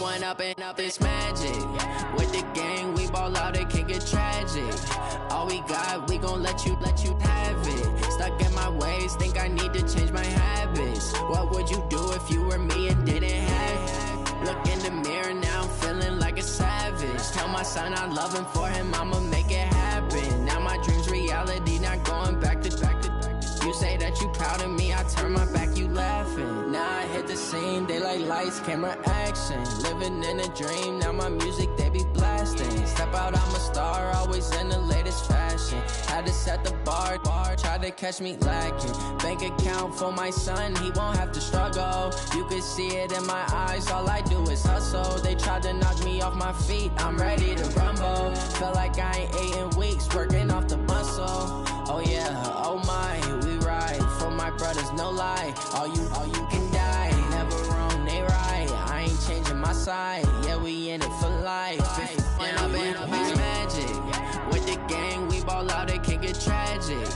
One up and up, it's magic. With the gang, we ball out, it can get tragic. All we got, we gon' let you have it. Stuck in my ways, think I need to change my habits. What would you do if you were me and didn't have it? Look in the mirror now, I'm feeling like a savage. Tell my son I love him, for him I'ma make it happen. Now my dream's reality, not going back to. You say that you proud of me, I turn my back, you laughing. Now I hit the scene, they like lights, camera, action. Living in a dream, now my music, they be blasting. Step out, I'm a star, always in the latest fashion. Had to set the bar, try to catch me lacking. Bank account for my son, he won't have to struggle. You can see it in my eyes, all I do is hustle. They tried to knock me off my feet, I'm ready to rumble. Felt like I ain't ate in weeks, working off the muscle. Oh yeah, oh my, we ride for my brothers, no lie. All you can die, never wrong, they right. I ain't changing my side, yeah, we in it for life. And up and up, it's magic. With the gang, we ball out, it can get tragic.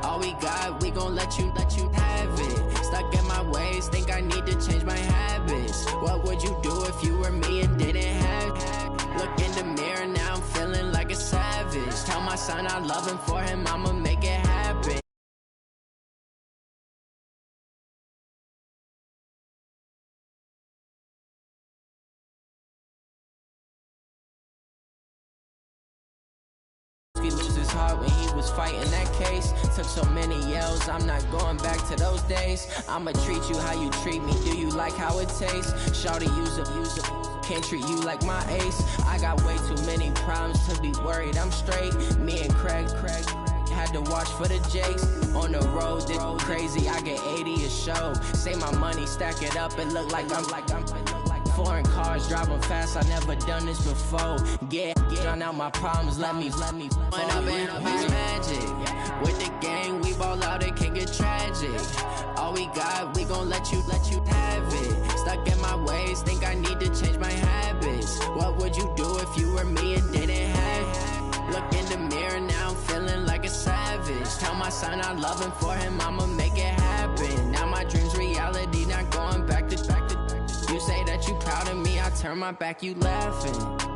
All we got, we gon' let you have it. Stuck in my ways, think I need to change my habits. What would you do if you were me and didn't have it? Look in the mirror, now I'm feeling like a savage. Tell my son I love him, for him I'ma make it happen. He lose his heart when he was fighting that case. Took so many yells, I'm not going back to those days. I'ma treat you how you treat me, do you like how it tastes? Shawty, use up, can't treat you like my ace. I got way too many problems to be worried, I'm straight. Me and Craig had to watch for the Jakes. On the road, this crazy, I get 80 a show. Say my money, stack it up, it look like I'm foreign cars, driving fast, I never done this before. Drown out my problems, let me One up and up, it's magic. With the gang, we ball out, it can get tragic. All we got, we gon' let you have it. Stuck in my ways, think I need to change my habits. What would you do if you were me and didn't have it? Look in the mirror, now I'm feeling like a savage. Tell my son I love him, for him I'ma make it happen. Now my dream's reality, not going back to. You say that you proud of me, I turn my back, you laughing.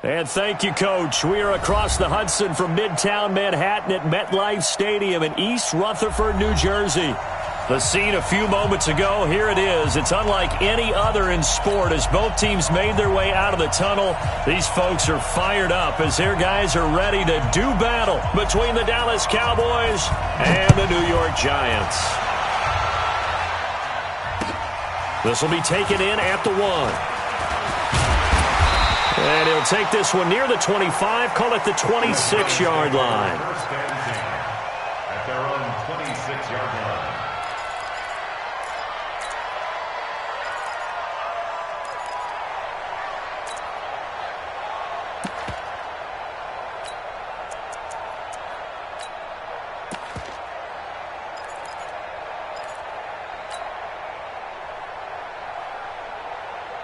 And thank you, Coach. We are across the Hudson from Midtown Manhattan at MetLife Stadium in East Rutherford, New Jersey. The scene a few moments ago, here it is. It's unlike any other in sport as both teams made their way out of the tunnel. These folks are fired up as their guys are ready to do battle between the Dallas Cowboys and the New York Giants. This will be taken in at the 1. And he'll take this one near the 25, call it the 26-yard line. First and 10 at their own 26-yard line.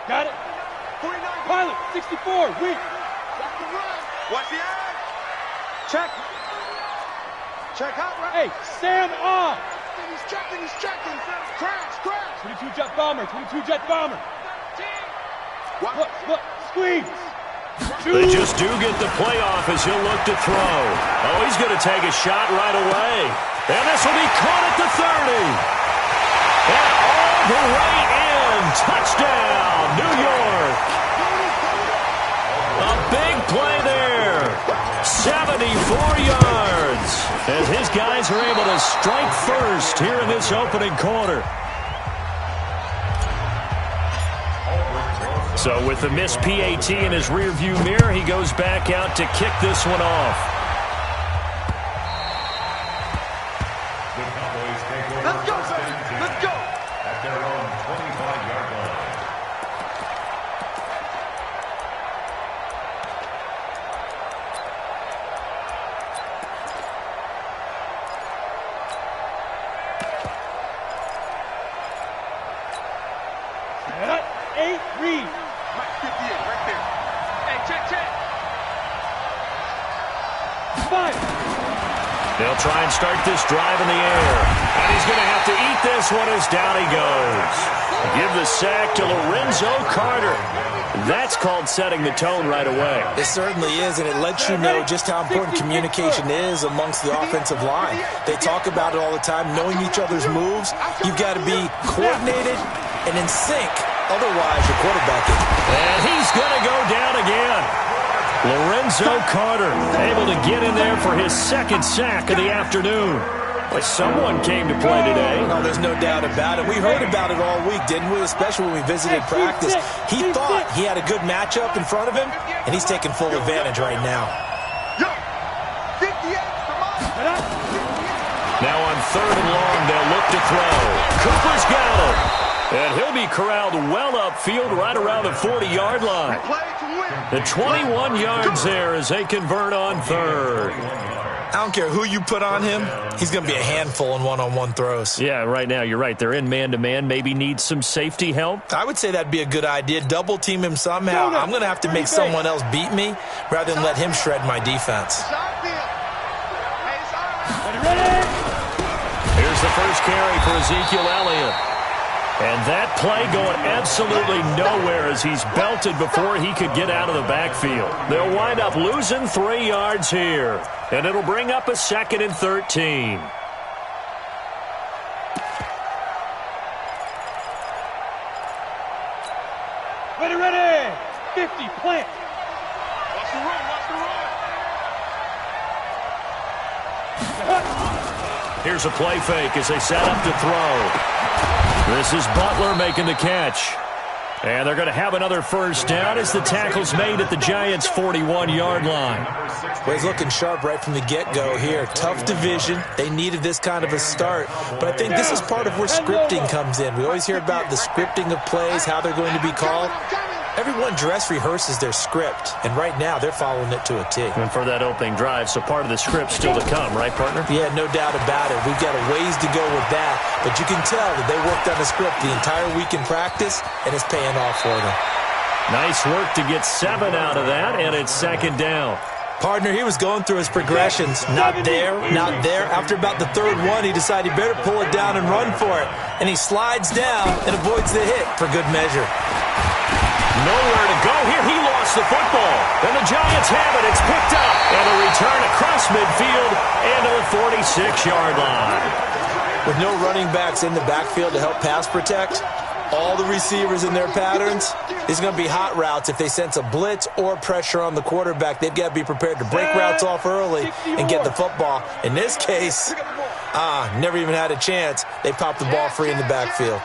Got it. 49. Pilot, 64, weak. Watch the eye. Check. Check out, right? Hey, Sam off. He's checking. Crash. 22 jet bomber, 22 jet bomber. What? Look, squeeze. They just do get the playoff as he'll look to throw. Oh, he's going to take a shot right away. And this will be caught at the 30. And all the way in. Touchdown, New York. A big play there. 74 yards. As his guys are able to strike first here in this opening quarter. So with the missed PAT in his rearview mirror, he goes back out to kick this one off. The Cowboys take over. Let's go, first and 10 let's go. At their own 25-yard line. Set, 8, read. Mike 58, right there. Hey, check. Fire. They'll try and start this drive in the air. And he's going to have to eat this one as down he goes. Give the sack to Lorenzo Carter. That's called setting the tone right away. It certainly is, and it lets you know just how important communication is amongst the offensive line. They talk about it all the time, knowing each other's moves. You've got to be coordinated and in sync. Otherwise, your quarterback is. And he's going to go down again. Lorenzo Carter able to get in there for his second sack of the afternoon. But someone came to play today. No, there's no doubt about it. We heard about it all week, didn't we? Especially when we visited practice. He thought he had a good matchup in front of him, and he's taking full advantage right now. Now on 3rd and long, they'll look to throw. Cooper's got him. And he'll be corralled well upfield right around the 40-yard line. The 21 yards there as they convert on 3rd. I don't care who you put on him. He's going to be a handful in one-on-one throws. Yeah, right now, you're right. They're in man-to-man. Maybe need some safety help. I would say that'd be a good idea. Double team him somehow. I'm going to have to make someone else beat me rather than let him shred my defense. Here's the first carry for Ezekiel Elliott. And that play going absolutely nowhere as he's belted before he could get out of the backfield. They'll wind up losing 3 yards here. And it'll bring up a 2nd and 13. Ready. 50, plant. Watch the run. Here's a play fake as they set up to throw. This is Butler making the catch. And they're going to have another first down as the tackle's made at the Giants' 41-yard line. Well, he's looking sharp right from the get-go here. Tough division. They needed this kind of a start. But I think this is part of where scripting comes in. We always hear about the scripting of plays, how they're going to be called. Everyone dress rehearses their script, and right now they're following it to a T. And for that opening drive, so part of the script still to come, right, partner? Yeah, no doubt about it. We've got a ways to go with that, but you can tell that they worked on the script the entire week in practice, and it's paying off for them. Nice work to get 7 out of that, and it's 2nd down. Partner, he was going through his progressions. Not there, not there. After about the 3rd one, he decided he better pull it down and run for it. And he slides down and avoids the hit for good measure. Nowhere to go here. He lost gets the football, and the Giants have it. It's picked up, and a return across midfield and to the 46-yard line. With no running backs in the backfield to help pass protect, all the receivers in their patterns, these are going to be hot routes. If they sense a blitz or pressure on the quarterback, they've got to be prepared to break routes off early and get the football. In this case, never even had a chance. They popped the ball free in the backfield.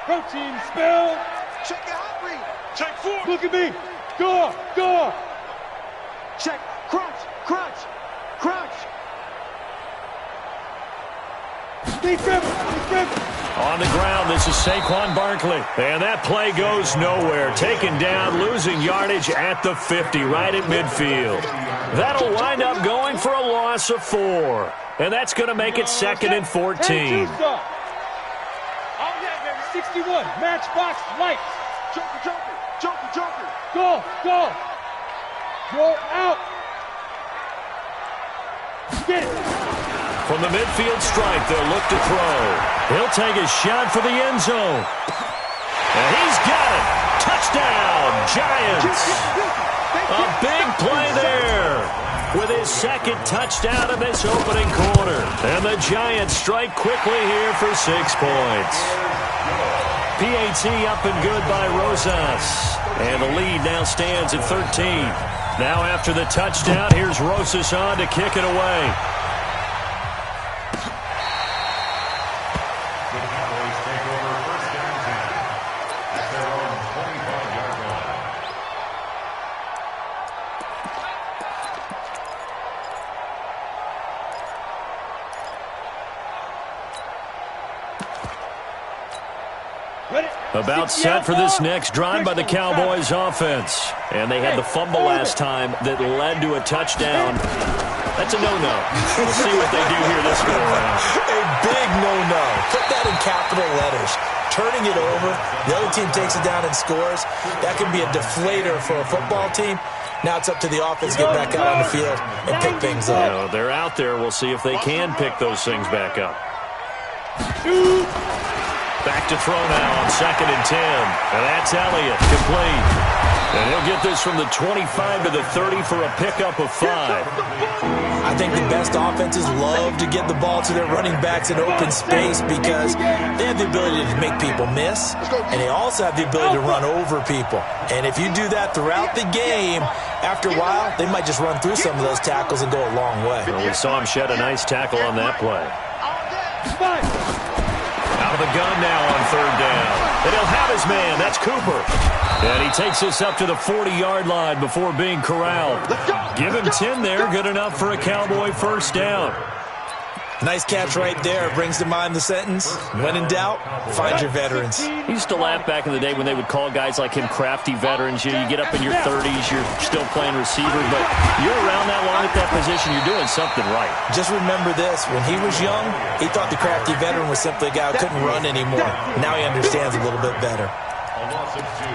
Protein spill. Check it out, read. Check 4. Look at me. Go, go. Check. Crunch, crunch, crunch. Deep rip. On the ground, this is Saquon Barkley. And that play goes nowhere. Taken down, losing yardage at the 50, right at midfield. That'll wind up going for a loss of 4. And that's going to make it 2nd and 14. 61, matchbox lights. Joker. Go. Go out. Get it. From the midfield stripe, they'll look to throw. He'll take a shot for the end zone. And he's got it. Touchdown, Giants. A big play there with his 2nd touchdown of this opening quarter. And the Giants strike quickly here for 6 points. PAT up and good by Rosas. And the lead now stands at 13. Now after the touchdown, here's Rosas on to kick it away. About set for this next drive by the Cowboys offense. And they had the fumble last time that led to a touchdown. That's a no-no. We'll see what they do here this go around. A big no-no. Put that in capital letters. Turning it over, the other team takes it down and scores. That can be a deflator for a football team. Now it's up to the offense to get back out on the field and pick things up. You know, they're out there. We'll see if they can pick those things back up. Back to throw now on 2nd and 10. And that's Elliott, complete. And he'll get this from the 25 to the 30 for a pickup of 5. I think the best offenses love to get the ball to their running backs in open space because they have the ability to make people miss, and they also have the ability to run over people. And if you do that throughout the game, after a while, they might just run through some of those tackles and go a long way. Well, we saw him shed a nice tackle on that play. Out of the gun now on 3rd down. And he'll have his man. That's Cooper. And he takes this up to the 40-yard line before being corralled. Give him 10 there. Good enough for a Cowboy 1st down. Nice catch right there. Brings to mind the sentence, when in doubt, find your veterans. He used to laugh back in the day when they would call guys like him crafty veterans. You get up in your 30s, you're still playing receiver, but you're around that long at that position, you're doing something right. Just remember this. When he was young, he thought the crafty veteran was simply a guy who couldn't run anymore. Now he understands a little bit better.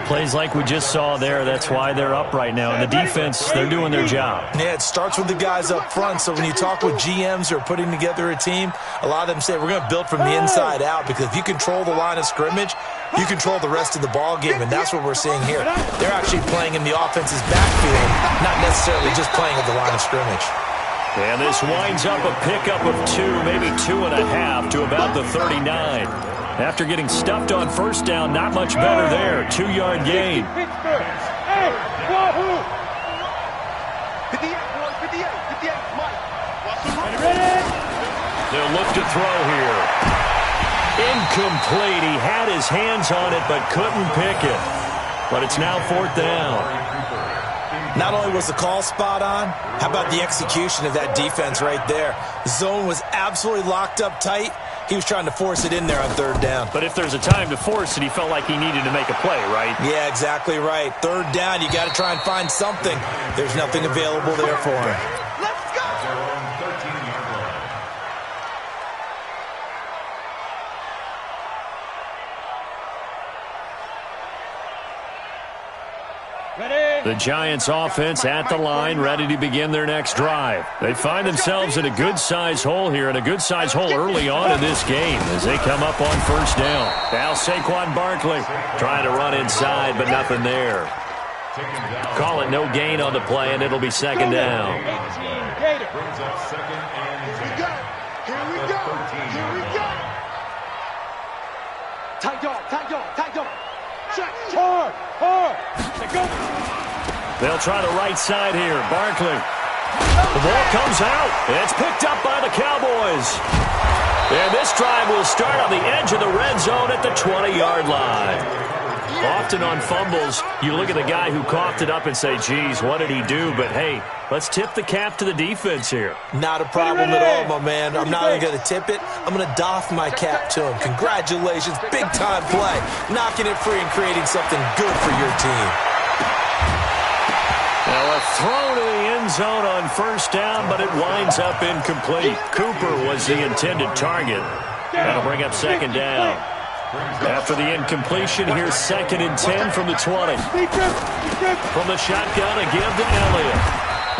Plays like we just saw there, that's why they're up right now. And the defense, they're doing their job. Yeah, it starts with the guys up front. So when you talk with GMs who are putting together a team, a lot of them say we're going to build from the inside out, because if you control the line of scrimmage, you control the rest of the ball game, and that's what we're seeing here. They're actually playing in the offense's backfield, not necessarily just playing at the line of scrimmage. And this winds up a pickup of 2, maybe 2.5 to about the 39. After getting stuffed on 1st down, not much better there. 2-yard gain. Hey, wahoo! 58, boy, 58, Mike. Ready? They'll look to throw here. Incomplete. He had his hands on it but couldn't pick it. But it's now 4th down. Not only was the call spot on, how about the execution of that defense right there? The zone was absolutely locked up tight. He was trying to force it in there on 3rd down. But if there's a time to force it, he felt like he needed to make a play, right? Yeah, exactly right. 3rd down, you got to try and find something. There's nothing available there for him. Let's go! Ready? The Giants offense at the line, ready to begin their next drive. They find themselves in a good-sized hole here, and a good-sized hole early on in this game as they come up on 1st down. Now Saquon Barkley trying to run inside, but nothing there. Call it no gain on the play, and it'll be second down. 18 Gator. Brings up second and 10. Here we go. Here we go. Tight dog, tight dog, tight dog. Check, check. Hard, hard. They go. They'll try the right side here. Barkley. The ball comes out. It's picked up by the Cowboys. And this drive will start on the edge of the red zone at the 20-yard line. Often on fumbles, you look at the guy who coughed it up and say, geez, what did he do? But, hey, let's tip the cap to the defense here. Not a problem at all, my man. I'm not even going to tip it. I'm going to doff my cap to him. Congratulations. Big-time play. Knocking it free and creating something good for your team. Now a throw to the end zone on first down, but it winds up incomplete. Cooper was the intended target. That'll bring up second down. After the incompletion, here's second and 10 from the 20. From the shotgun, a give to Elliott.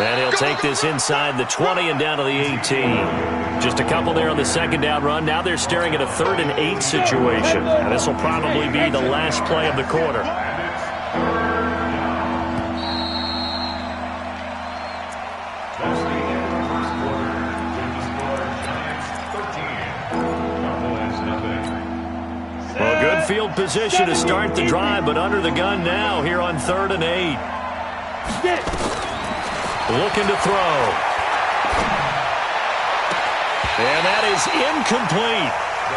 And he'll take this inside the 20 and down to the 18. Just a couple there on the second down run. Now they're staring at a 3rd and 8 situation. And this will probably be the last play of the quarter. Well, good field position to start the drive, but under the gun now here on 3rd and 8. Looking to throw. And that is incomplete.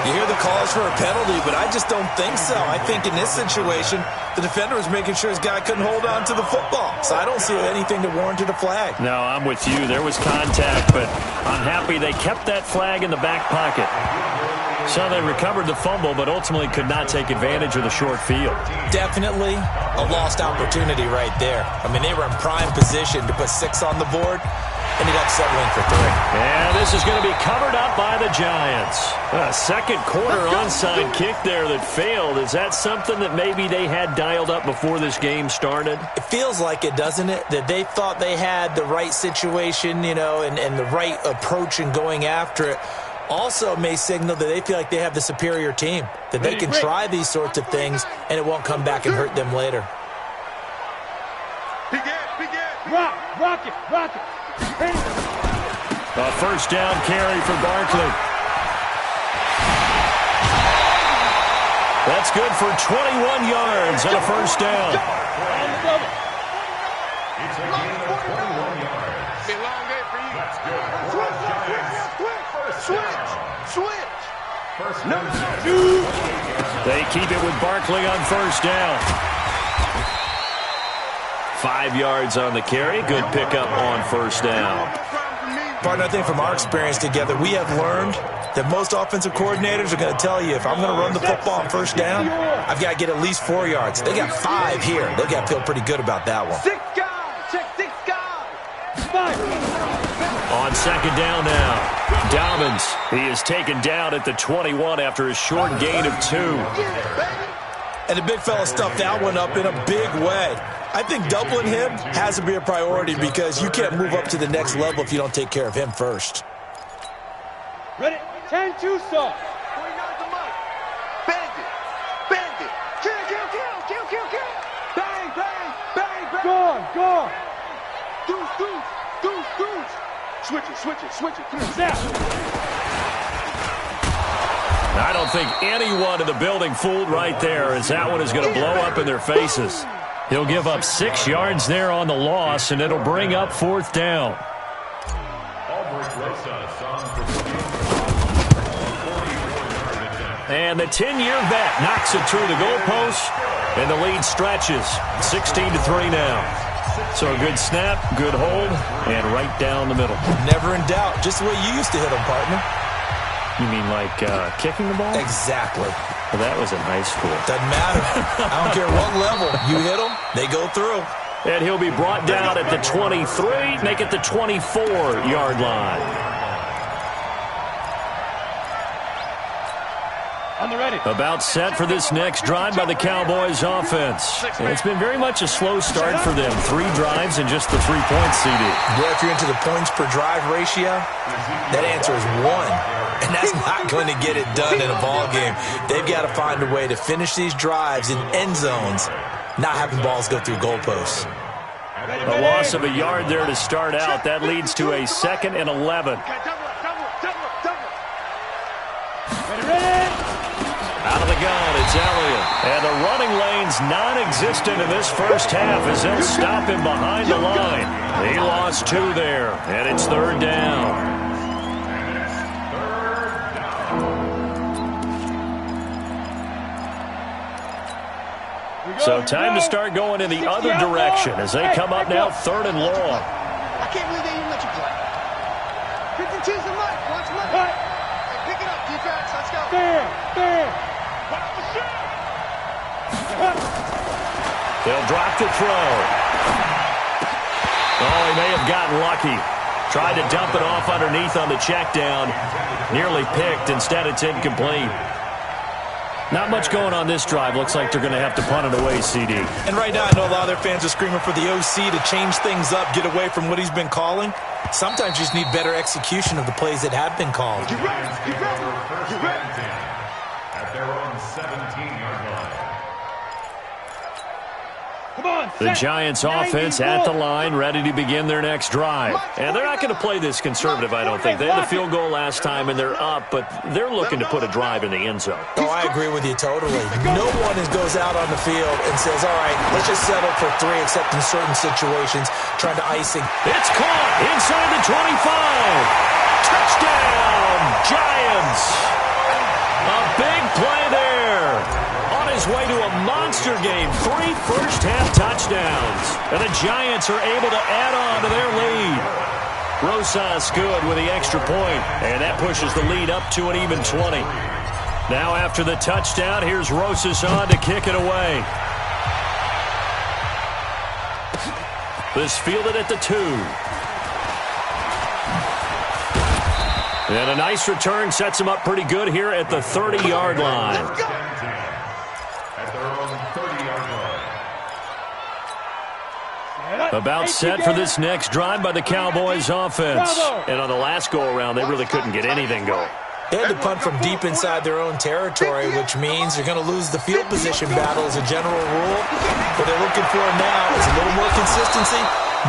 You hear the calls for a penalty, but I just don't think so. I think in this situation, the defender was making sure his guy couldn't hold on to the football. So I don't see anything that warranted a flag. No, I'm with you. There was contact, but I'm happy they kept that flag in the back pocket. So they recovered the fumble, but ultimately could not take advantage of the short field. Definitely a lost opportunity right there. I mean, they were in prime position to put 6 on the board. Ended up settling for 3. And this is going to be covered up by the Giants. A second quarter onside kick there that failed. Is that something that maybe they had dialed up before this game started? It feels like it, doesn't it? That they thought they had the right situation, you know, and the right approach in going after it. Also may signal that they feel like they have the superior team, that they can try these sorts of things and it won't come back and hurt them later. Rock it. A first down carry for Barkley. That's good for 21 yards and a first down. It's a gain of 21 yards. That's good. Switch. First No. They keep it with Barkley on first down. 5 yards on the carry. Good pickup on first down. Partner, I think from our experience together, we have learned that most offensive coordinators are going to tell you, if I'm going to run the football on first down, I've got to get at least 4 yards. They got 5 here. They got to feel pretty good about that one. 6 guys. Check 6 guys. On second down now. Dobbins, he is taken down at the 21 after a short gain of 2. And the big fella stuffed that one up in a big way. I think doubling him has to be a priority because you can't move up to the next level if you don't take care of him first. Ready? 10-2 stop. Bandit. Kill. Bang. Gone. Deuce. Switch it. Come on. Snap. I don't think anyone in the building fooled right there, as that one is going to blow up in their faces. He'll give up 6 yards there on the loss, and it'll bring up 4th down. And the 10-year vet knocks it through the goalpost, and the lead stretches. 16-3 now. So a good snap, good hold, and right down the middle. Never in doubt. Just the way you used to hit them, partner. You mean like kicking the ball? Exactly. Well, that was in high school. Doesn't matter. I don't care what level. You hit them, they go through. And he'll be brought down at the 23, make it the 24-yard line. On the ready. About set for this next drive by the Cowboys offense. And it's been very much a slow start for them. 3 drives and just the 3 points, CD. Well, if you're into the points per drive ratio, that answer is 1. And that's not going to get it done in a ball game. They've got to find a way to finish these drives in end zones, not having balls go through goalposts. A loss of a yard there to start out. That leads to a 2nd and 11. Out of the gun, it's Elliott. And the running lane's non-existent in this first half as they'll stop him behind the line. He lost 2 there, and it's 3rd down. So time to start going in the other direction as they come up now 3rd and long. I can't believe they even let you play. 52's the mic. Watch the mic. Hey, pick it up, defense. Let's go. Fair. They'll drop the throw. Oh, he may have gotten lucky. Tried to dump it off underneath on the check down. Nearly picked. Instead, it's incomplete. Not much going on this drive. Looks like they're going to have to punt it away, CD. And right now, I know a lot of their fans are screaming for the OC to change things up, get away from what he's been calling. Sometimes you just need better execution of the plays that have been called. At their own 17-yard line. The Giants offense at the line, ready to begin their next drive. And they're not going to play this conservative, I don't think. They had the field goal last time, and they're up, but they're looking to put a drive in the end zone. Oh, I agree with you totally. No one goes out on the field and says, all right, let's just settle for 3, except in certain situations, trying to icing. It's caught inside the 25. Touchdown, Giants. A big play there. On his way to a monster game, 3 first-half touchdowns. And the Giants are able to add on to their lead. Rosas good with the extra point, and that pushes the lead up to an even 20. Now after the touchdown, here's Rosas on to kick it away. This fielded at the 2. And a nice return sets him up pretty good here at the 30-yard line. About set for this next drive by the Cowboys offense. And on the last go-around, they really couldn't get anything going. They had to punt from deep inside their own territory, which means you're going to lose the field position battle as a general rule. What they're looking for now is a little more consistency.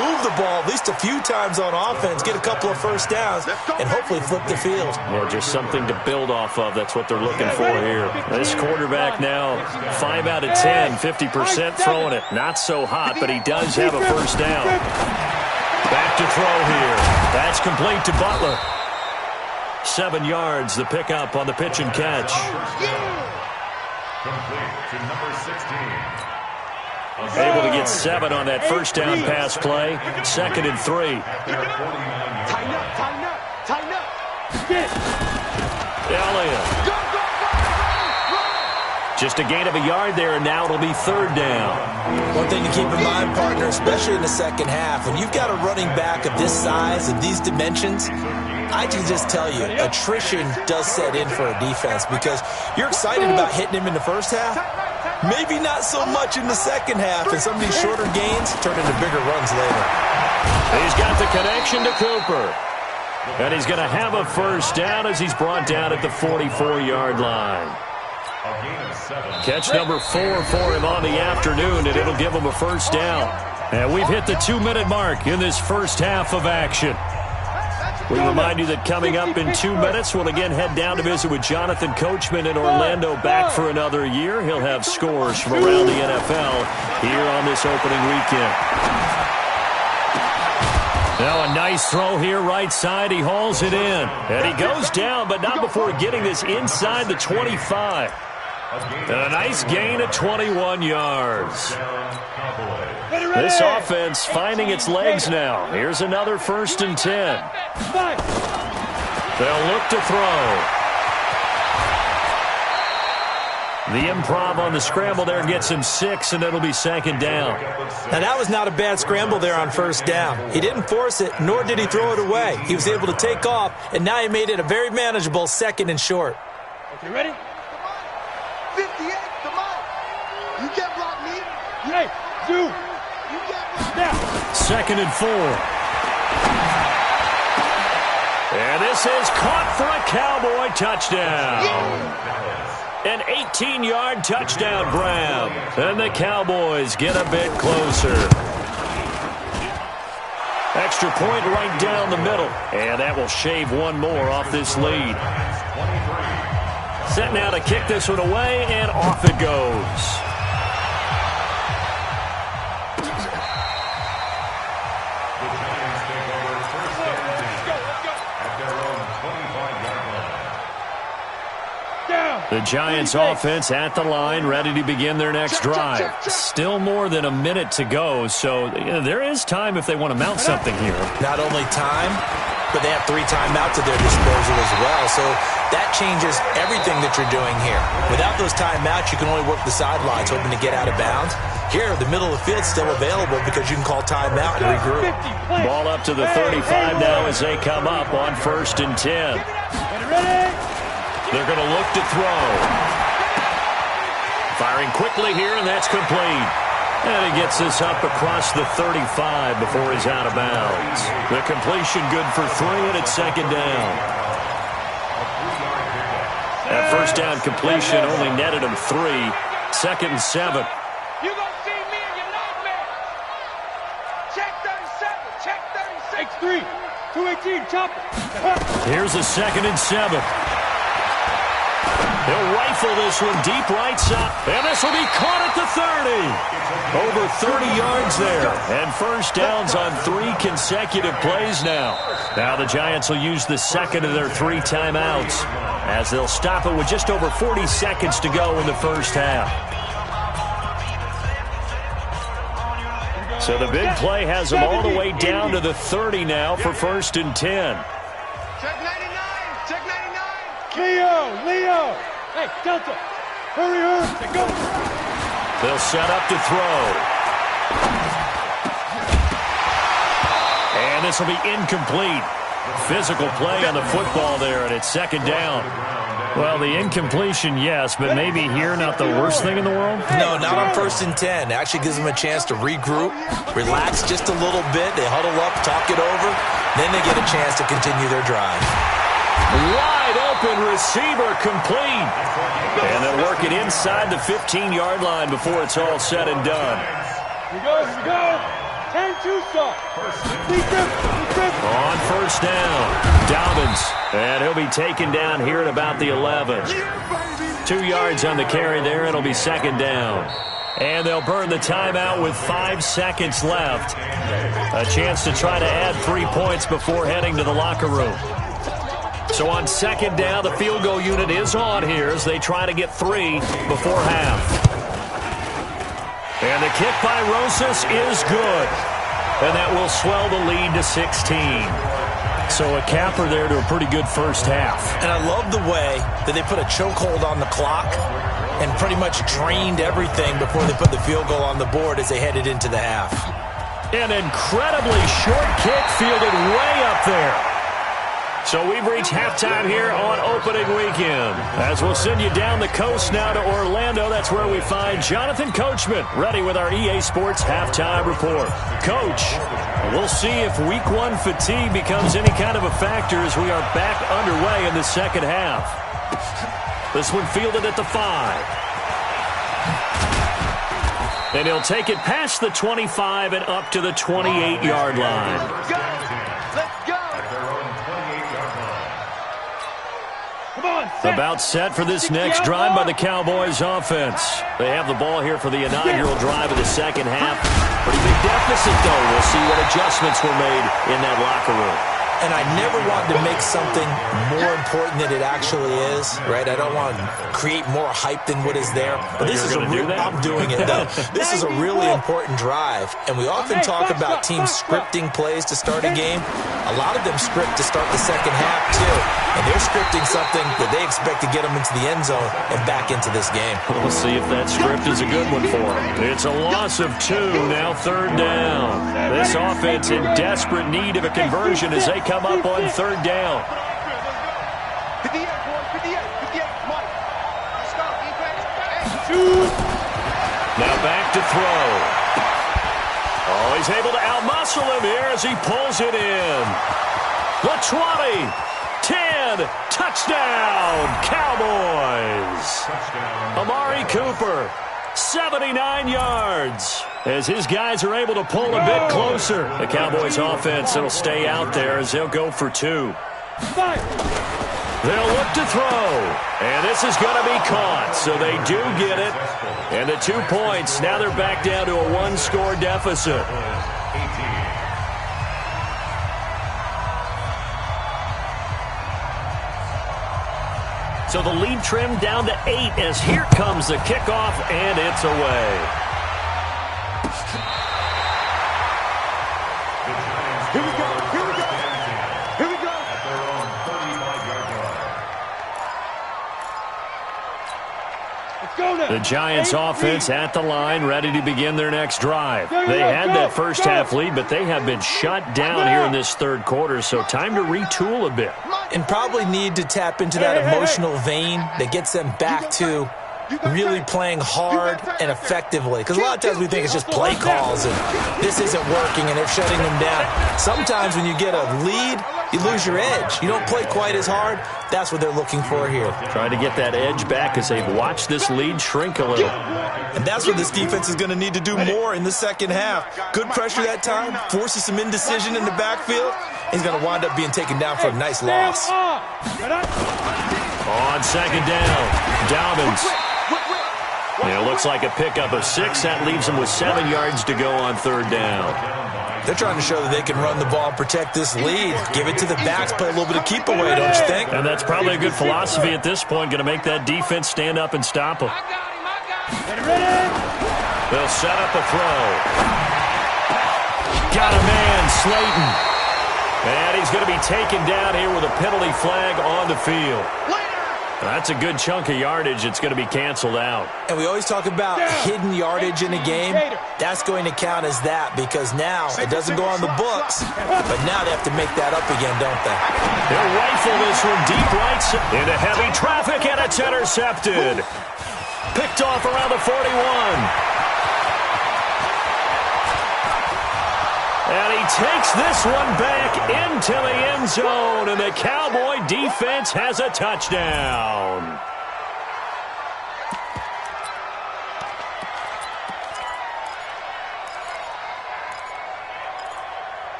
Move the ball at least a few times on offense, get a couple of first downs, and hopefully flip the field. Well, just something to build off of. That's what they're looking for here. This quarterback now, 5 out of 10, 50% throwing it. Not so hot, but he does have a first down. Back to throw here. That's complete to Butler. 7 yards, the pickup on the pitch and catch. Complete to number 16. Able to get 7 on that first down pass play. 2nd and 3. Tighten up. Elliott. Just a gain of a yard there, and now it'll be 3rd down. One thing to keep in mind, partner, especially in the second half, when you've got a running back of this size, of these dimensions, I can just tell you, attrition does set in for a defense because you're excited about hitting him in the first half. Maybe not so much in the second half, and some of these shorter gains turn into bigger runs later. He's got the connection to Cooper. And he's going to have a first down as he's brought down at the 44-yard line. Catch number 4 for him on the afternoon, and it'll give him a first down. And we've hit the 2-minute mark in this first half of action. We remind you that coming up in 2 minutes, we'll again head down to visit with Jonathan Coachman in Orlando, back for another year. He'll have scores from around the NFL here on this opening weekend. Now a nice throw here right side. He hauls it in. And he goes down, but not before getting this inside the 25. And a nice gain of 21 yards. This offense finding its legs now. Here's another 1st and 10. They'll look to throw. The improv on the scramble there gets him 6, and it'll be 2nd down. Now, that was not a bad scramble there on 1st down. He didn't force it, nor did he throw it away. He was able to take off, and now he made it a very manageable 2nd and short. Okay, ready? 58, come on. You can't block me. Hey, Zoo. You can't block me. Now. 2nd and 4. And this is caught for a Cowboy touchdown. An 18-yard touchdown grab. And the Cowboys get a bit closer. extra point right down the middle. And that will shave one more off this lead. Set now to kick this one away, and off it goes. The Giants offense at the line, ready to begin their next drive. Still more than a minute to go, so there is time if they want to mount something here. Not only time, but they have 3 timeouts at their disposal as well, so that changes everything that you're doing here. Without those timeouts, you can only work the sidelines, hoping to get out of bounds. Here, the middle of the field's still available because you can call timeout and regroup. Ball up to the 35 now as they come up on 1st and 10. They're going to look to throw. Firing quickly here, and that's complete. And he gets this up across the 35 before he's out of bounds. The completion good for 3, and it's 2nd down. That first down completion only netted him 3. 2nd and 7. You gonna see me in your nightmares. Check 37. Check 36. X3. 218. Chop it. Here's a 2nd and 7. He'll rifle this one deep right side. And this will be caught at the 30. Over 30 yards there. And first downs on 3 consecutive plays now. Now the Giants will use the second of their 3 timeouts as they'll stop it with just over 40 seconds to go in the first half. So the big play has them all the way down to the 30 now for 1st and 10. Check 99. Check 99. Leo. Hey, Delta. Hurry. Go. They'll set up to throw. And this will be incomplete. Physical play on the football there, and it's 2nd down. Well, the incompletion, yes, but maybe here not the worst thing in the world? No, not on 1st and 10. It actually gives them a chance to regroup, relax just a little bit. They huddle up, talk it over. Then they get a chance to continue their drive. Wide open receiver complete. And they'll work it inside the 15-yard line before it's all said and done. Here we go. 10-2 stop. On 1st down, Dobbins. And he'll be taken down here at about the 11. 2 yards on the carry there. It'll be 2nd down. And they'll burn the timeout with 5 seconds left. A chance to try to add 3 points before heading to the locker room. So on 2nd down, the field goal unit is on here as they try to get 3 before half. And the kick by Rosas is good. And that will swell the lead to 16. So a capper there to a pretty good first half. And I love the way that they put a chokehold on the clock and pretty much drained everything before they put the field goal on the board as they headed into the half. An incredibly short kick fielded way up there. So we've reached halftime here on opening weekend. As we'll send you down the coast now to Orlando, that's where we find Jonathan Coachman ready with our EA Sports halftime report. Coach, we'll see if week 1 fatigue becomes any kind of a factor as we are back underway in the second half. This one fielded at the 5. And he'll take it past the 25 and up to the 28-yard line. Let's go. About set for this next drive by the Cowboys offense. They have the ball here for the inaugural drive of the second half. Pretty big deficit, though. We'll see what adjustments were made in that locker room. And I never want to make something more important than it actually is, right? I don't want to create more hype than what is there. But this is a real, I'm doing it, though. This is a really important drive. And we often talk about teams scripting plays to start a game. A lot of them script to start the second half, too. And they're scripting something that they expect to get them into the end zone and back into this game. We'll see if that script is a good one for them. It's a loss of 2, now 3rd down. This offense in desperate need of a conversion as they come up on 3rd down. 58, boy. 58. Mike. Let's go, defense. Now back to throw. Oh, he's able to outmuscle him here as he pulls it in. The 20, 10, touchdown, Cowboys. Amari Cooper, 79 yards. as his guys are able to pull a bit closer. The Cowboys offense will stay out there as they'll go for 2. They'll look to throw, and this is going to be caught, so they do get it. And the 2 points, now they're back down to a 1-score deficit. So the lead trimmed down to 8 as here comes the kickoff, and it's away. Here we go. Here we go. Here we go. At their own 35-yard line. Let's go now. The Giants offense at the line, ready to begin their next drive. They had that first half lead, but they have been shut down here in this third quarter, so time to retool a bit. And probably need to tap into that emotional vein that gets them back to really playing hard and effectively. Because a lot of times we think it's just play calls and this isn't working and they're shutting them down. Sometimes when you get a lead, you lose your edge. You don't play quite as hard. That's what they're looking for here. Trying to get that edge back as they've watched this lead shrink a little. And that's what this defense is going to need to do more in the second half. Good pressure that time, forces some indecision in the backfield. He's going to wind up being taken down for a nice loss. On second down, Dobbins. It looks like a pickup of 6. That leaves them with 7 yards to go on third down. They're trying to show that they can run the ball and protect this lead. Give it to the backs, play a little bit of keep away, don't you think? And that's probably a good philosophy at this point, going to make that defense stand up and stop them. They'll set up a throw. Got a man, Slayton. And he's going to be taken down here with a penalty flag on the field. That's a good chunk of yardage. It's going to be canceled out. And we always talk about hidden yardage in a game. That's going to count as that because now it doesn't go on the books, but now they have to make that up again, don't they? They'll rifle this from deep right into heavy traffic, and it's intercepted. Picked off around the 41. And he takes this one back into the end zone, and the Cowboy defense has a touchdown.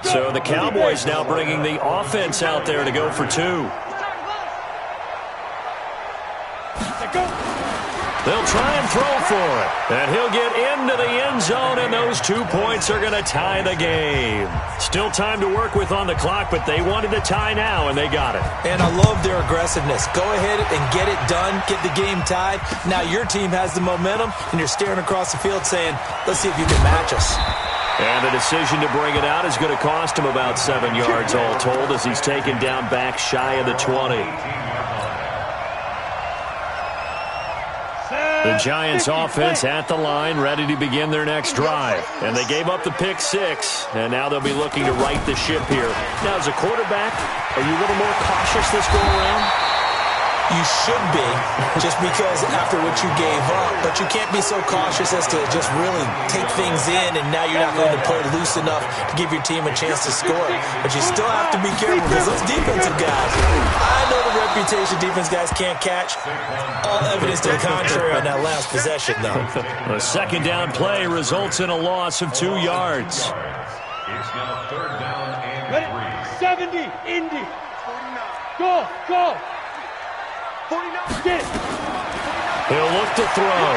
So the Cowboys now bringing the offense out there to go for 2. They'll try and throw for it. And he'll get into the end zone, and those 2 points are going to tie the game. Still time to work with on the clock, but they wanted to tie now, and they got it. And I love their aggressiveness. Go ahead and get it done, get the game tied. Now your team has the momentum, and you're staring across the field saying, let's see if you can match us. And the decision to bring it out is going to cost him about 7 yards all told as he's taken down back shy of the 20. The Giants offense at the line, ready to begin their next drive. And they gave up the pick 6, and now they'll be looking to right the ship here. Now, as a quarterback, are you a little more cautious this go around? You should be, just because after what you gave up. But you can't be so cautious as to just really take things in, and now you're not going to play loose enough to give your team a chance to score. But you still have to be careful because those defensive guys, I know the reputation defense guys can't catch. All evidence to the contrary on that last possession, though. A second down play results in a loss of 2 yards. It's now third down and 3. 70, Indy. Go, go. 49. Get it. He'll look to throw.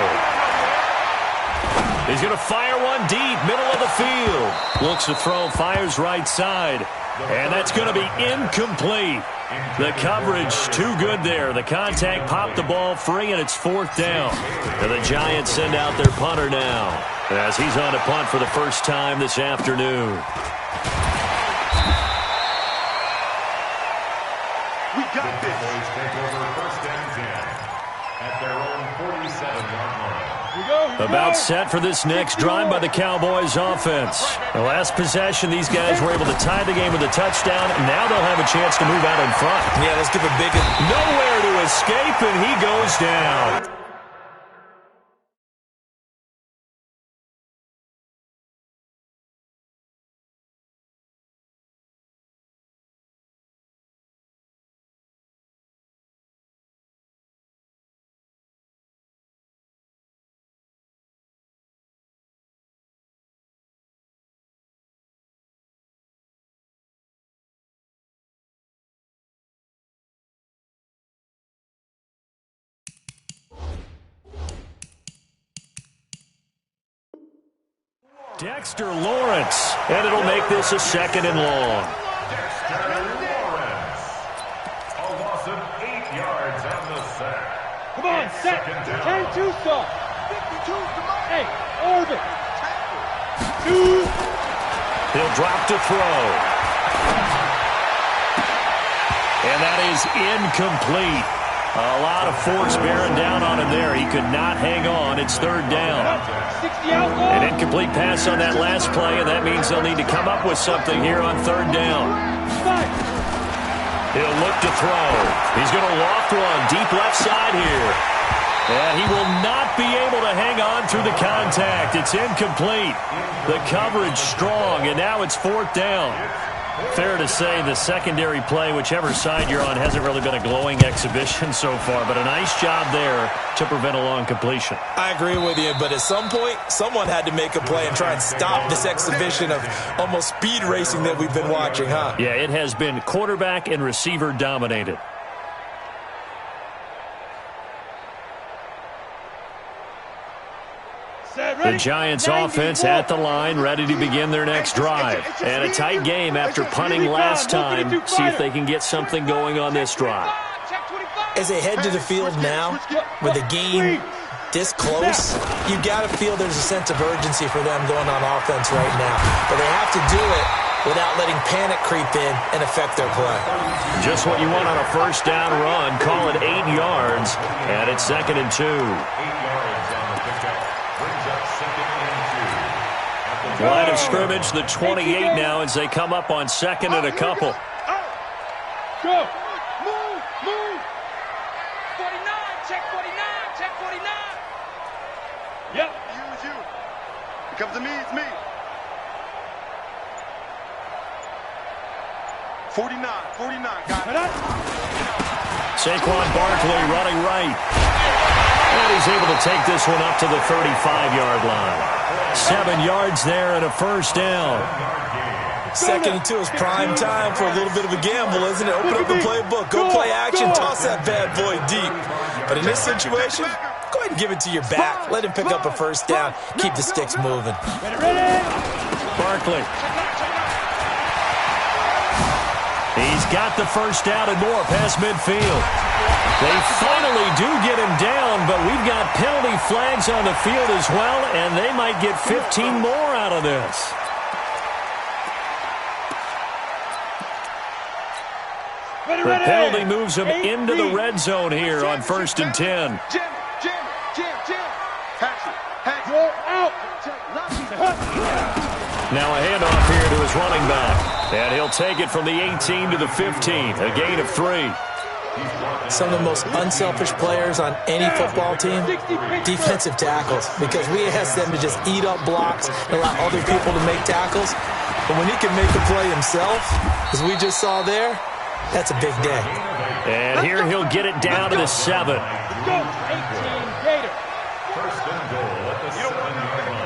He's going to fire one deep, middle of the field. Looks to throw, fires right side. And that's going to be incomplete. The coverage too good there. The contact popped the ball free, and it's fourth down. And the Giants send out their punter now as he's on a punt for the first time this afternoon. We got this. Boys take over first and 10 at their own 47-yard line. About set for this next drive by the Cowboys offense. The last possession, these guys were able to tie the game with a touchdown, and now they'll have a chance to move out in front. Yeah, let's give a big... Nowhere to escape, and he goes down. Dexter Lawrence, and it'll make this a 2nd and long. Dexter Lawrence. A loss of 8 yards on the sack. Come on, set. 10-2 stop. 52's the mark. Hey, orbit. 2. He'll drop to throw. And that is incomplete. A lot of force bearing down on him there. He could not hang on. It's 3rd down. 60 outlaw. An incomplete pass on that last play, and that means they'll need to come up with something here on 3rd down. He'll look to throw. He's going to loft one deep left side here. And he will not be able to hang on through the contact. It's incomplete. The coverage strong, and now it's 4th down. Fair to say the secondary play, whichever side you're on, hasn't really been a glowing exhibition so far, but a nice job there to prevent a long completion. I agree with you, but at some point, someone had to make a play and try and stop this exhibition of almost speed racing that we've been watching, huh? Yeah, it has been quarterback and receiver dominated. The Giants offense at the line, ready to begin their next drive. And a tight game after punting last time. See if they can get something going on this drive. As they head to the field now, with the game this close, you got to feel there's a sense of urgency for them going on offense right now. But they have to do it without letting panic creep in and affect their play. Just what you want on a 1st down run. Call it 8 yards, and it's 2nd and 2. 8 yards on the pickup. Brings up 2nd and 2. Line of scrimmage, the 28 now as they come up on 2nd and a couple. Go. Move, move. 49, check 49, check 49. Yep. Use you. It comes to me, it's me. 49, got it. Saquon Barkley running right. And he's able to take this one up to the 35-yard line. 7 yards there and a 1st down. 2nd and 2 is prime time for a little bit of a gamble, isn't it? Open up the playbook, go play action, toss that bad boy deep. But in this situation, go ahead and give it to your back. Let him pick up a 1st down. Keep the sticks moving. Barkley. He's got the 1st down and more past midfield. They finally do get him down, but we've got penalty flags on the field as well, and they might get 15 more out of this. The penalty moves him into the red zone here on 1st and 10. Jim. You're out. Now a handoff here to his running back. And he'll take it from the 18 to the 15. A gain of 3. Some of the most unselfish players on any football team, defensive tackles, because we ask them to just eat up blocks and allow other people to make tackles. But when he can make a play himself, as we just saw there, that's a big day. And here he'll get it down to the 7. Go, 18, Gator. 1st and goal at the 7-yard line.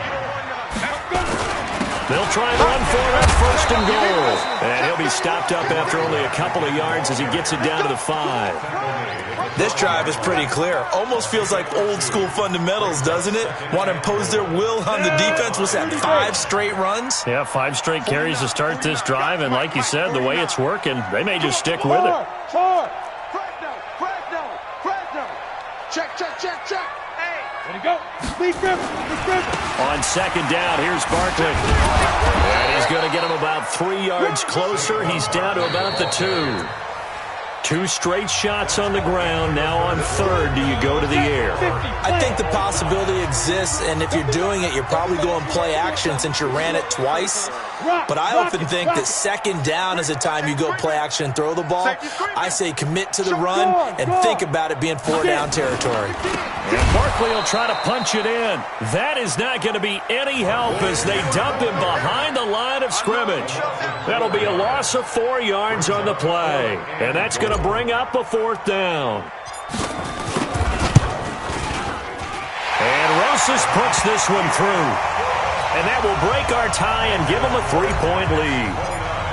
They'll try and run for it on 1st and goal. And he'll be stopped up after only a couple of yards as he gets it down to the 5. This drive is pretty clear. Almost feels like old school fundamentals, doesn't it? Want to impose their will on the defense. What's that, 5 straight runs? Yeah, 5 straight carries to start this drive. And like you said, the way it's working, they may just stick with it. Fresno. Check. Let it go. Lead grip. On 2nd down, here's Barkley. And he's going to get him about 3 yards closer. He's down to about the 2. 2 straight shots on the ground. Now on 3rd, do you go to the air? I think the possibility exists, and if you're doing it, you're probably going play action since you ran it twice. But I often think that 2nd down is the time you go play action and throw the ball. I say commit to the run and think about it being 4-down territory. And Barkley will try to punch it in. That is not going to be any help as they dump him behind the line of scrimmage. That'll be a loss of 4 yards on the play. And that's going to bring up a 4th down. And Rosas puts this one through. And that will break our tie and give them a 3-point lead.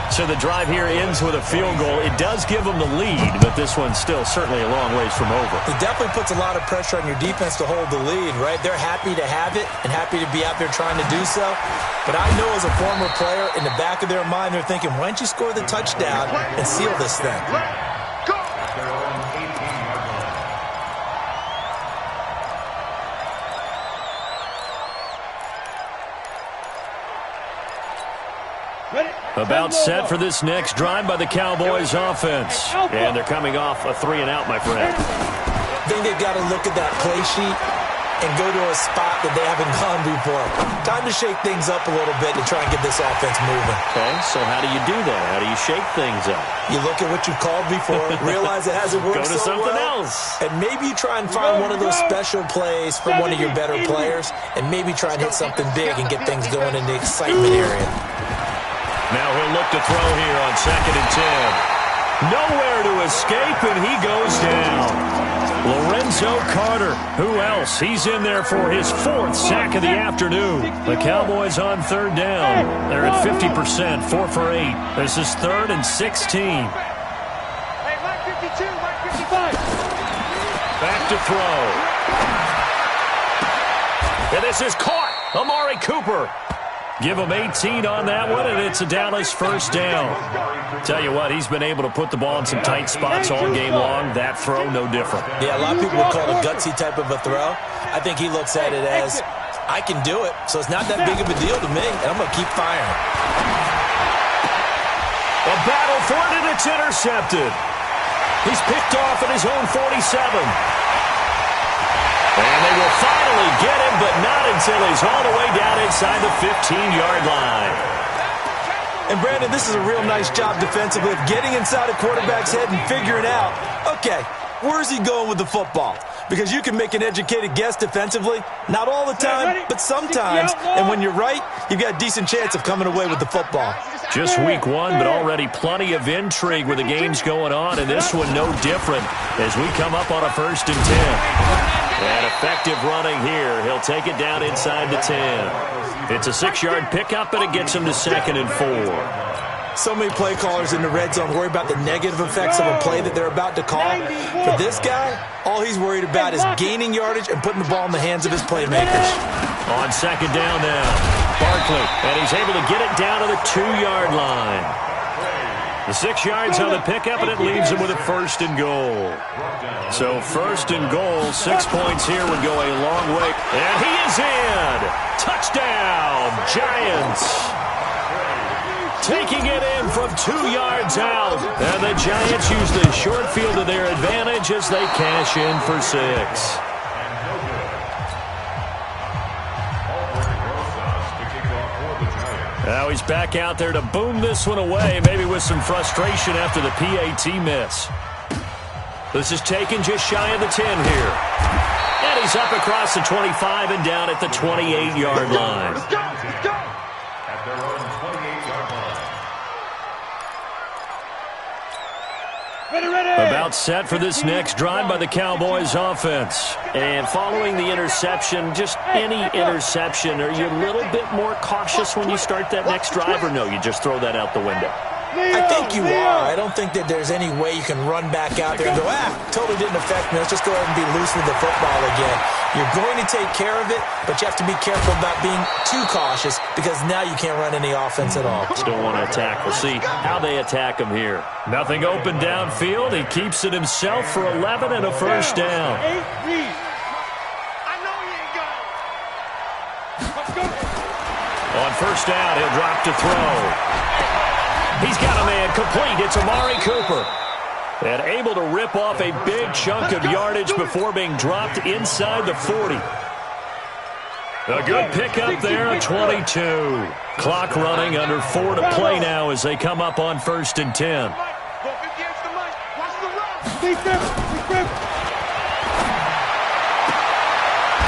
So the drive here ends with a field goal. It does give them the lead, but this one's still certainly a long ways from over. It definitely puts a lot of pressure on your defense to hold the lead, right? They're happy to have it and happy to be out there trying to do so. But I know as a former player, in the back of their mind, they're thinking, why don't you score the touchdown and seal this thing? About set for this next drive by the Cowboys offense. And they're coming off a 3-and-out, my friend. I think they've got to look at that play sheet and go to a spot that they haven't gone before. Time to shake things up a little bit to try and get this offense moving. Okay, so how do you do that? How do you shake things up? You look at what you've called before, realize it hasn't worked so well. Go to something else. And maybe you try and find one of those special plays from one of your better players, and maybe try and hit something big and get things going in the excitement area. Now he'll look to throw here on 2nd and 10. Nowhere to escape, and he goes down. Lorenzo Carter. Who else? He's in there for his 4th sack of the afternoon. The Cowboys on 3rd down. They're at 50%, 4 for 8. This is 3rd and 16. Hey, line 52, line 55. Back to throw. And this is caught. Amari Cooper. Give him 18 on that one, and it's a Dallas 1st down. Tell you what, he's been able to put the ball in some tight spots all game long. That throw, no different. Yeah, a lot of people would call it a gutsy type of a throw. I think he looks at it as, I can do it, so it's not that big of a deal to me, and I'm going to keep firing. A battle for it, and it's intercepted. He's picked off at his own 47. And they will finally get him, but not until he's all the way down inside the 15-yard line. And, Brandon, this is a real nice job defensively of getting inside a quarterback's head and figuring out, okay, where's he going with the football? Because you can make an educated guess defensively. Not all the time, but sometimes. And when you're right, you've got a decent chance of coming away with the football. Just week 1, but already plenty of intrigue with the games going on, and this one no different as we come up on a 1st and 10. And effective running here. He'll take it down inside the 10. It's a 6-yard pickup, and it gets him to 2nd and 4. So many play callers in the red zone worry about the negative effects of a play that they're about to call. For this guy, all he's worried about is gaining yardage and putting the ball in the hands of his playmakers. On 2nd down now, Barkley, and he's able to get it down to the 2-yard line. The 6 yards on the pickup, and it leaves him with a 1st and goal. So 1st and goal, 6 points here would go a long way. And he is in! Touchdown, Giants! Taking it in from 2 yards out. And the Giants use the short field to their advantage as they cash in for 6. Now he's back out there to boom this one away, maybe with some frustration after the PAT miss. This is taken just shy of the 10 here. And he's up across the 25 and down at the 28-yard line. Let's go. At their own 28-yard line. About set for this next drive by the Cowboys offense. And following the interception, just any interception, are you a little bit more cautious when you start that next drive, or no, you just throw that out the window? I think you are. I don't think that there's any way you can run back out there and go, totally didn't affect me. Let's just go ahead and be loose with the football again. You're going to take care of it, but you have to be careful about being too cautious because now you can't run any offense at all. Still want to attack. We'll see how they attack him here. Nothing open downfield. He keeps it himself for 11 and a 1st down. On 1st down, he'll drop to throw. He's got a man complete. It's Amari Cooper. And able to rip off a big chunk of yardage before being dropped inside the 40. A good pickup there at 22. Clock running, under 4 to play now as they come up on 1st and 10.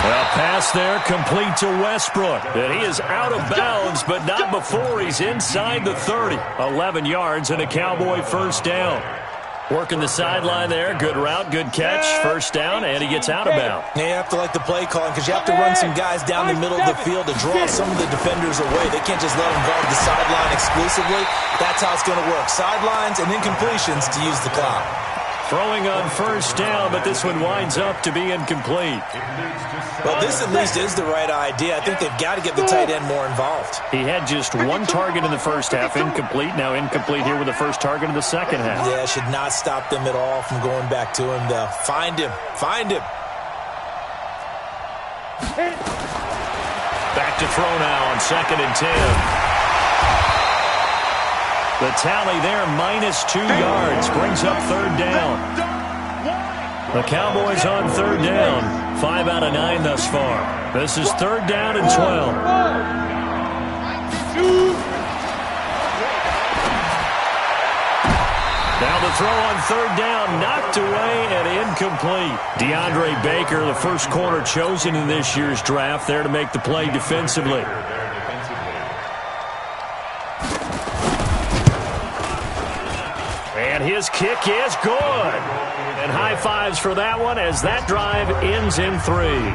A pass there complete to Westbrook. And he is out of bounds, but not before he's inside the 30. 11 yards and a Cowboy 1st down. Working the sideline there. Good route, good catch. First down, and he gets out of bounds. Yeah, you have to like the play calling because you have to run some guys down the middle of the field to draw some of the defenders away. They can't just let them guard the sideline exclusively. That's how it's going to work. Sidelines and incompletions to use the clock. Throwing on first down, but this one winds up to be incomplete. Well, this at least is the right idea. I think they've got to get the tight end more involved. He had just one target in the first half, incomplete. Now incomplete here with the first target in the second half. Yeah, should not stop them at all from going back to him, though. Find him. Find him. Back to throw now on 2nd and 10. The tally there, -2 yards, brings up 3rd down. The Cowboys on 3rd down, 5 out of 9 thus far. This is 3rd down and 12. Now the throw on 3rd down, knocked away and incomplete. DeAndre Baker, the first corner chosen in this year's draft, there to make the play defensively. And his kick is good. And high fives for that one as that drive ends in 3.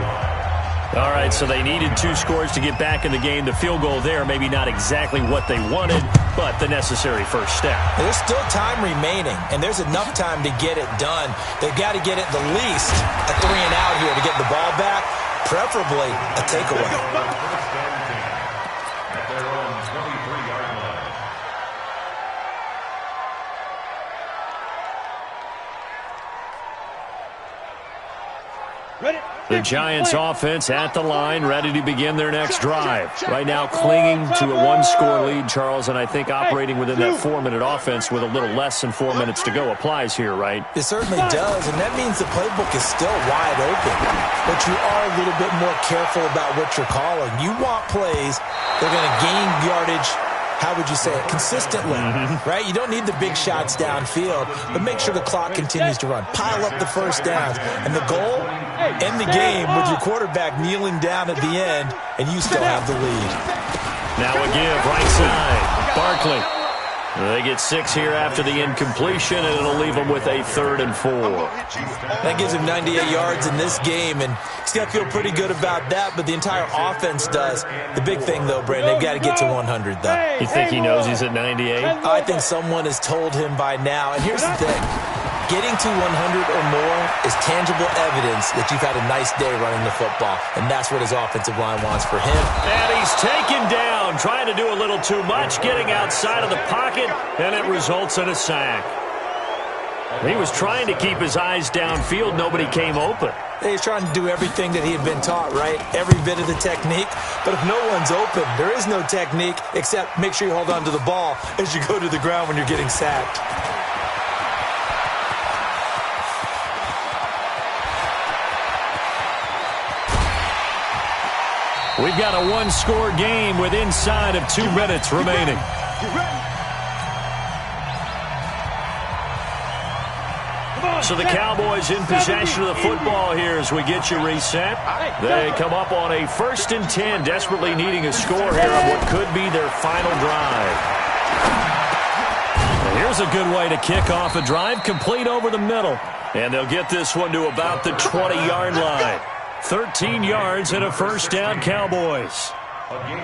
All right, so they needed 2 scores to get back in the game. The field goal there, maybe not exactly what they wanted, but the necessary first step. There's still time remaining, and there's enough time to get it done. They've got to get at the least a 3 and out here to get the ball back, preferably a takeaway. At their own 23-yard line. The Giants offense at the line, ready to begin their next drive. Right now clinging to a 1-score lead, Charles, and I think operating within that 4-minute offense with a little less than 4 minutes to go applies here, right? It certainly does, and that means the playbook is still wide open. But you are a little bit more careful about what you're calling. You want plays that are going to gain yardage, how would you say it, consistently, right? You don't need the big shots downfield, but make sure the clock continues to run. Pile up the first downs. And the goal, end the game with your quarterback kneeling down at the end, and you still have the lead. Now a give, right side, Barkley. They get 6 here after the incompletion, and it'll leave them with a 3rd and 4. That gives him 98 yards in this game, and he's got to feel pretty good about that, but the entire offense does. The big thing, though, Brandon, they've got to get to 100, though. You think he knows he's at 98? I think someone has told him by now, and here's the thing. Getting to 100 or more is tangible evidence that you've had a nice day running the football, and that's what his offensive line wants for him. And he's taken down, trying to do a little too much, getting outside of the pocket, and it results in a sack. He was trying to keep his eyes downfield. Nobody came open. He's trying to do everything that he had been taught, right? Every bit of the technique. But if no one's open, there is no technique except make sure you hold on to the ball as you go to the ground when you're getting sacked. We've got a 1-score game with inside of 2 minutes remaining. So the Cowboys in possession of the football here as we get you reset. They come up on a 1st and 10, desperately needing a score here on what could be their final drive. And here's a good way to kick off a drive, complete over the middle. And they'll get this one to about the 20-yard line. 13 yards and a first down, Cowboys.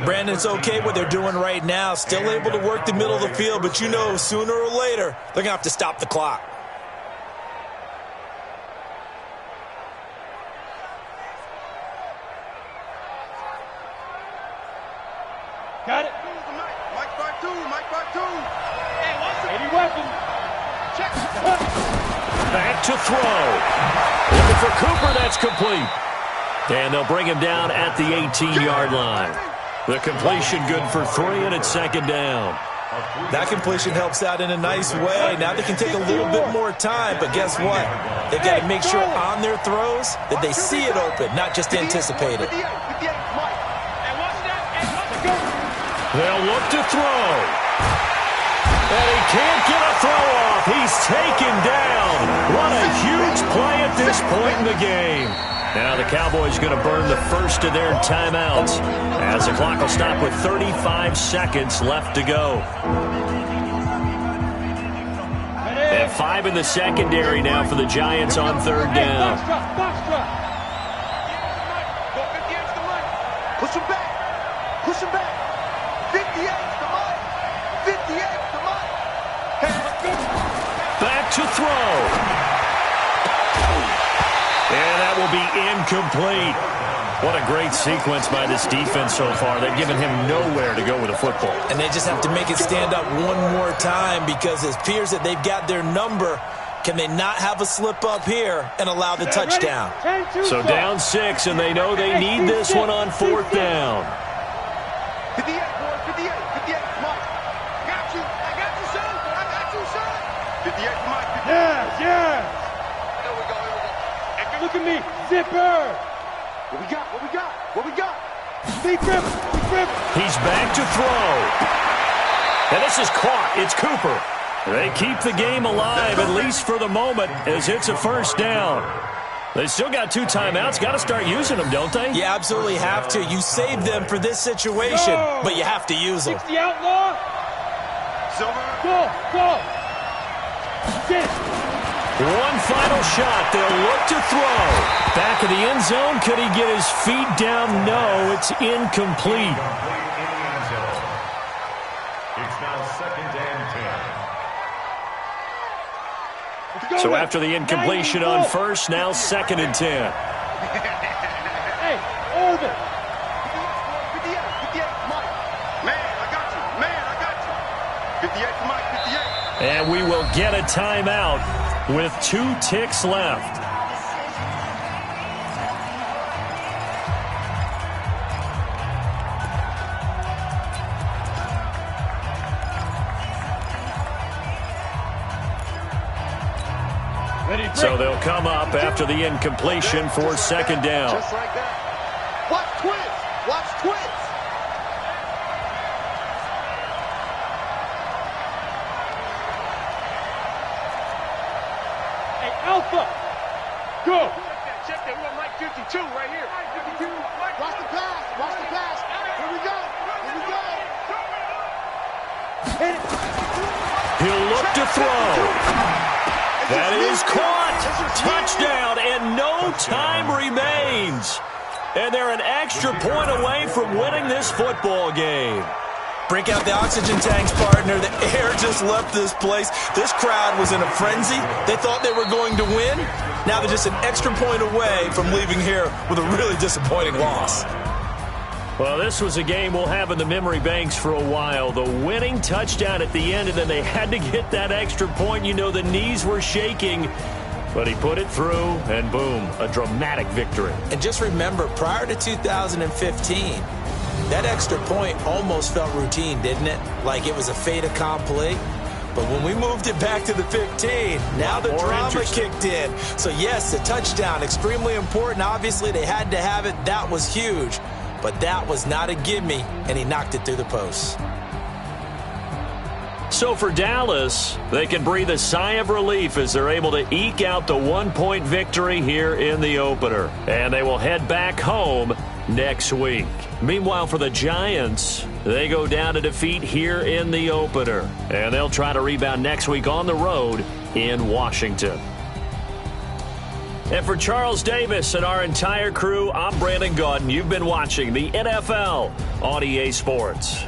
Brandon, it's okay what they're doing right now. Still able to work the middle of the field, but you know sooner or later they're going to have to stop the clock. Got it. Mike Bartu, Mike Bartu. Hey, 80 weapons. Check. Back to throw. Looking for Cooper, that's complete. And they'll bring him down at the 18-yard line. The completion good for 3, and it's 2nd down. That completion helps out in a nice way. Now they can take a little bit more time, but guess what? They've got to make sure on their throws that they see it open, not just anticipate it. They'll look to throw. And he can't get a throw off. He's taken down. What a huge play at this point in the game. Now the Cowboys going to burn the first of their timeouts as the clock will stop with 35 seconds left to go. And got 5 in the secondary now for the Giants on third down. Push him back. Push him back. 58's the money. 58's the money. Back to throw. And that will be incomplete. What a great sequence by this defense so far. They've given him nowhere to go with the football. And they just have to make it stand up one more time because it appears that they've got their number. Can they not have a slip up here and allow the touchdown? So down 6, and they know they need this one on 4th down. 58, boys. 58. 58, Mike. I got you, son. I got you, son. 58, Mike. 58. Yeah. Here we go. Look at me, zipper. What we got? Big grip. He's back to throw. And this is caught. It's Cooper. They keep the game alive, at least for the moment, as it's a first down. They still got 2 timeouts. Got to start using them, don't they? You absolutely have to. You save them for this situation, but you have to use them. 60 outlaw. Silver. Go. Sit. One final shot. They'll look to throw. Back of the end zone. Could he get his feet down? No, it's incomplete. It's now 2nd and 10. So after the incompletion on first, now 2nd and 10. Hey, hold it. 58, Mike. Man, I got you. 58, Mike. 58. And we will get a timeout with 2 ticks left. So they'll come up after the incompletion for 2nd down. Just like that. Watch twins. Hey, Alpha. Go. Check that. We got Mike 52 right here. Watch the pass. Here we go. Hit it. He'll look to throw. That is caught. Touchdown, and no time remains. And they're an extra point away from winning this football game. Break out the oxygen tanks, partner. The air just left this place. This crowd was in a frenzy. They thought they were going to win. Now they're just an extra point away from leaving here with a really disappointing loss. Well, this was a game we'll have in the memory banks for a while. The winning touchdown at the end, and then they had to get that extra point. You know, the knees were shaking, but he put it through, and boom, a dramatic victory. And just remember, prior to 2015, that extra point almost felt routine, didn't it? Like it was a fait accompli. But when we moved it back to the 15, now the drama kicked in. So, yes, the touchdown, extremely important. Obviously, they had to have it. That was huge. But that was not a gimme, and he knocked it through the post. So for Dallas, they can breathe a sigh of relief as they're able to eke out the 1-point victory here in the opener. And they will head back home next week. Meanwhile, for the Giants, they go down to defeat here in the opener. And they'll try to rebound next week on the road in Washington. And for Charles Davis and our entire crew, I'm Brandon Gaudin. You've been watching the NFL on EA Sports.